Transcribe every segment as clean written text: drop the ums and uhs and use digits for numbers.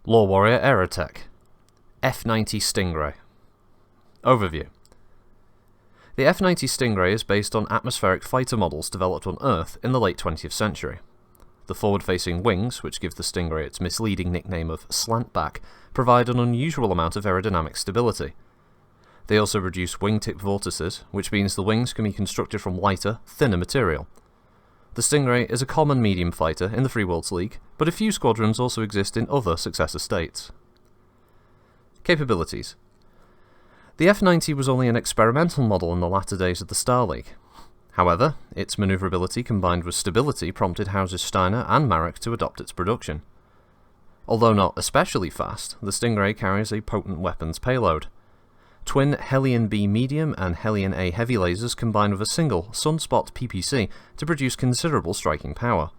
LoreWarrior Aerotech F-90 Stingray. Overview. The F-90 Stingray is based on atmospheric fighter models developed on Earth in the late 20th century. The forward-facing wings, which give the Stingray its misleading nickname of slantback, provide an unusual amount of aerodynamic stability. They also produce wingtip vortices, which means the wings can be constructed from lighter, thinner material. The Stingray is a common medium fighter in the Free Worlds League, but a few squadrons also exist in other successor states. Capabilities. The F-90 was only an experimental model in the latter days of the Star League. However, its maneuverability combined with stability prompted houses Steiner and Mariks to adopt its production. Although not especially fast, the Stingray carries a potent weapons payload. Twin Hellion B medium and Hellion A heavy lasers combine with a single Sunspot PPC to produce considerable striking power.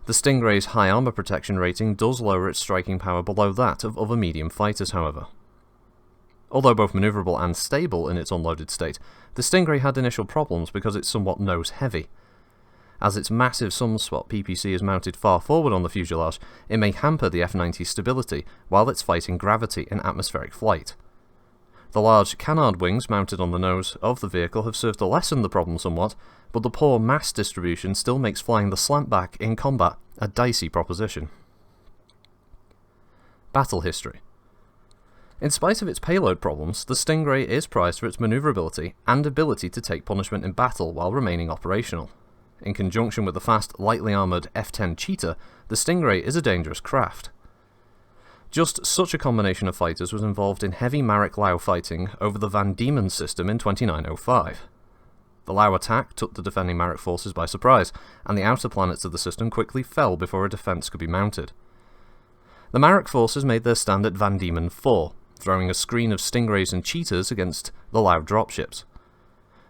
The Stingray's high armor protection rating does lower its striking power below that of other medium fighters, however. Although both maneuverable and stable in its unloaded state, the Stingray had initial problems because it's somewhat nose-heavy. As its massive Sunspot PPC is mounted far forward on the fuselage, it may hamper the F-90's stability while it's fighting gravity in atmospheric flight. The large canard wings mounted on the nose of the vehicle have served to lessen the problem somewhat, but the poor mass distribution still makes flying the slantback in combat a dicey proposition. Battle history. In spite of its payload problems, the Stingray is prized for its maneuverability and ability to take punishment in battle while remaining operational. In conjunction with the fast, lightly armoured F-10 Cheetah, the Stingray is a dangerous craft. Just such a combination of fighters was involved in heavy Marik-Lau fighting over the Van Diemen system in 2905. The Lau attack took the defending Marik forces by surprise, and the outer planets of the system quickly fell before a defence could be mounted. The Marik forces made their stand at Van Diemen 4, throwing a screen of Stingrays and Cheetahs against the Lau dropships.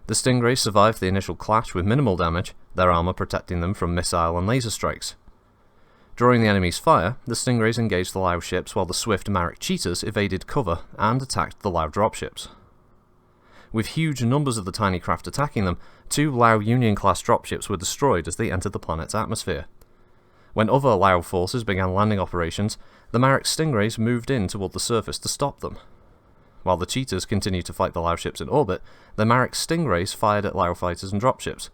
The Stingrays survived the initial clash with minimal damage, their armour protecting them from missile and laser strikes. Drawing the enemy's fire, the Stingrays engaged the Lau ships while the swift Marik Cheetahs evaded cover and attacked the Lau dropships. With huge numbers of the tiny craft attacking them, 2 Lau Union-class dropships were destroyed as they entered the planet's atmosphere. When other Lau forces began landing operations, the Marik Stingrays moved in toward the surface to stop them. While the Cheetahs continued to fight the Lau ships in orbit, the Marik Stingrays fired at Lau fighters and dropships.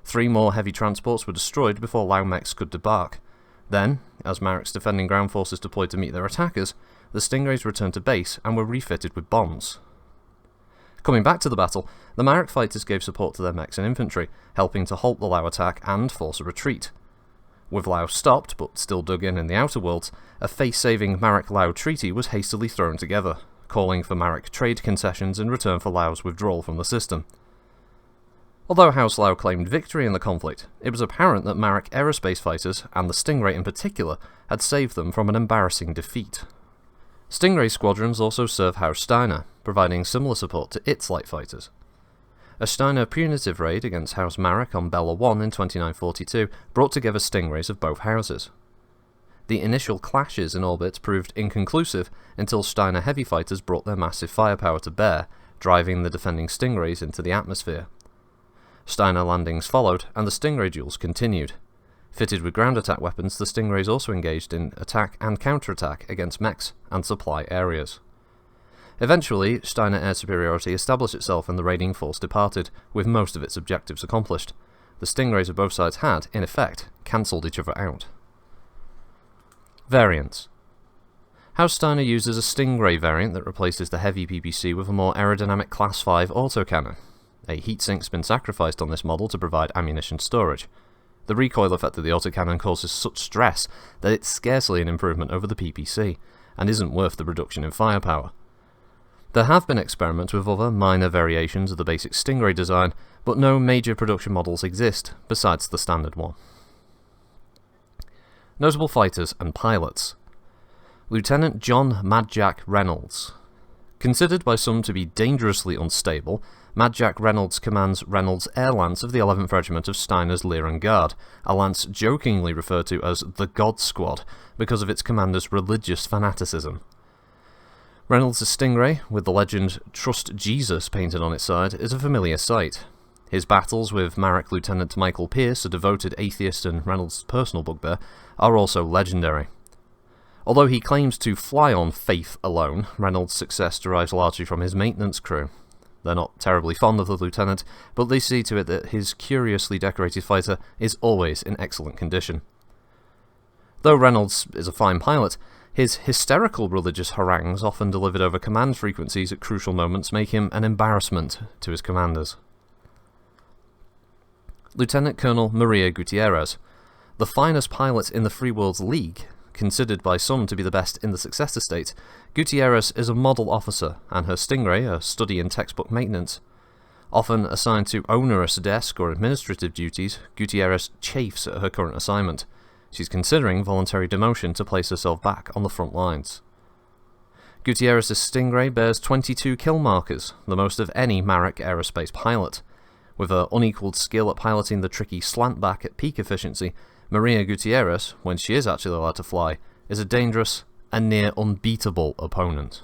3 more heavy transports were destroyed before Lau mechs could debark. Then, as Mariks' defending ground forces deployed to meet their attackers, the Stingrays returned to base and were refitted with bombs. Coming back to the battle, the Marik fighters gave support to their mechs and infantry, helping to halt the Lau attack and force a retreat. With Lau stopped, but still dug in the outer worlds, a face-saving Marik-Lau treaty was hastily thrown together, calling for Marik trade concessions in return for Lau's withdrawal from the system. Although House Lau claimed victory in the conflict, it was apparent that Marik aerospace fighters, and the Stingray in particular, had saved them from an embarrassing defeat. Stingray squadrons also serve House Steiner, providing similar support to its light fighters. A Steiner punitive raid against House Marik on Bella 1 in 2942 brought together Stingrays of both houses. The initial clashes in orbit proved inconclusive until Steiner heavy fighters brought their massive firepower to bear, driving the defending Stingrays into the atmosphere. Steiner landings followed, and the Stingray duels continued. Fitted with ground attack weapons, the Stingrays also engaged in attack and counterattack against mechs and supply areas. Eventually, Steiner air superiority established itself and the raiding force departed, with most of its objectives accomplished. The Stingrays of both sides had, in effect, cancelled each other out. Variants. House Steiner uses a Stingray variant that replaces the heavy PPC with a more aerodynamic Class 5 autocannon. A heatsink's been sacrificed on this model to provide ammunition storage. The recoil effect of the autocannon causes such stress that it's scarcely an improvement over the PPC, and isn't worth the reduction in firepower. There have been experiments with other minor variations of the basic Stingray design, but no major production models exist besides the standard one. Notable fighters and pilots. Lieutenant John Mad Jack Reynolds. Considered by some to be dangerously unstable, Mad Jack Reynolds commands Reynolds Air Lance of the 11th Regiment of Steiner's Lyran Guard, a lance jokingly referred to as the God Squad because of its commander's religious fanaticism. Reynolds' Stingray, with the legend Trust Jesus painted on its side, is a familiar sight. His battles with Marik Lieutenant Michael Pierce, a devoted atheist and Reynolds' personal bugbear, are also legendary. Although he claims to fly on faith alone, Reynolds' success derives largely from his maintenance crew. They're not terribly fond of the lieutenant, but they see to it that his curiously decorated fighter is always in excellent condition. Though Reynolds is a fine pilot, his hysterical religious harangues, often delivered over command frequencies at crucial moments, make him an embarrassment to his commanders. Lieutenant Colonel Maria Gutierrez, the finest pilot in the Free Worlds League, considered by some to be the best in the Successor State, Gutierrez is a model officer, and her Stingray, a study in textbook maintenance. Often assigned to onerous desk or administrative duties, Gutierrez chafes at her current assignment. She's considering voluntary demotion to place herself back on the front lines. Gutierrez's Stingray bears 22 kill markers, the most of any Marik aerospace pilot. With her unequalled skill at piloting the tricky slant back at peak efficiency, Maria Gutierrez, when she is actually allowed to fly, is a dangerous and near unbeatable opponent.